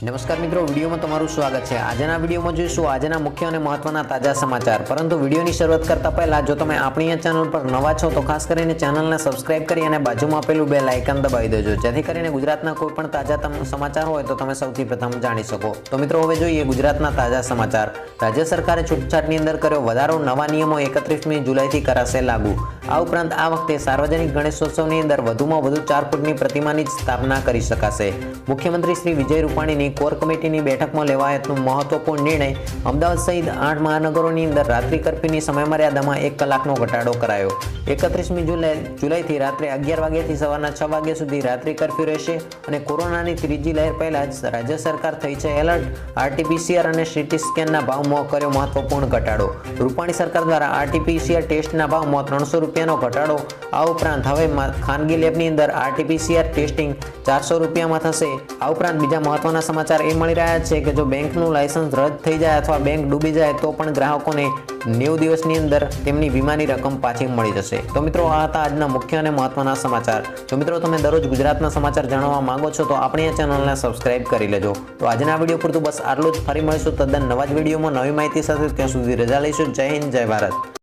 नमस्कार मित्रों, वीडियो में तमारू स्वागत है। आजना वीडियो में जोईशुं आजना मुख्य और महत्वना ताजा समाचार। परंतु वीडियो की शुरुआत करता पहला जो तमे आपणी चेनल पर नवा छो तो खास करीने चेनल ने सब्सक्राइब करी अने बाजुमां आपेलुं बेल आइकन दबावी देजो, जेथी करीने गुजरातना कोईपण ताजा समाचार होय तो तमे सौथी प्रथम जाणी शको। तो मित्रों, हवे जोईए गुजरातना ताजा समाचार। राज्य सरकारे छूटछाटनी अंदर कर्यो वधारो। नवा नियमो 31 जुलाईथी कराशे लागू। आ उपरांत आ वखते सार्वजनिक गणेशोत्सवनी अंदर वधुमां वधु 4 फूटनी प्रतिमानी स्थापना करी शकाशे। मुख्यमंत्री श्री विजय रूपाणीनी कोर कमिटीनी बेठकमां लेवायेलो महत्वपूर्ण निर्णय। अमदावाद सहित 8 महानगरोनी अंदर रात्रि कर्फ्यूनी समयमर्यादामां 1 कलाकनो घटाडो करायो। 31 जुलाईथी रात्रे 11 वाग्याथी सवाરના 6 वाग्या सुधी रात्रि कर्फ्यू रहेशे અને કોરોનાની ત્રીજી લહેર પહેલા જ રાજ્ય સરકાર થઈ છે એલર્ટ। આરટીપીસીઆર અને સીટી સ્કેનના ભાવમાં કર્યો મહત્વપૂર્ણ ઘટાડો। રૂપાણી સરકાર દ્વારા આરટીપીસીઆર ટેસ્ટના ભાવમાં 300 રૂપિયાનો ઘટાડો। આ ઉપરાંત હવે ખાનગી લેબની અંદર આરટીપીસીઆર ટેસ્ટિંગ 400 રૂપિયામાં થશે। આ ઉપરાંત બીજા મહત્વના સમાચાર એ મળી રહ્યા છે કે જો બેંકનું લાયસન્સ રદ થઈ જાય અથવા બેંક ડૂબી જાય તો પણ ગ્રાહકોને 90 દિવસની અંદર તેમની વીમાની રકમ પાછી મળી જશે। તો મિત્રો, આ હતા આજના મુખ્ય અને મહત્વના સમાચાર। જો મિત્રો તમે દરરોજ ગુજરાતના સમાચાર જાણવા માંગો છો તો આપણી આ ચેનલને સબસ્ક્રાઇબ કરી લેજો। તો આજના વિડીયો પૂરતું બસ આટલું જ। ફરી મળીશું તદ્દન નવા જ વિડીયોમાં નવી માહિતી સાથે। ત્યાં સુધી રજા લઈશું। જય હિન્દ, જય ભારત।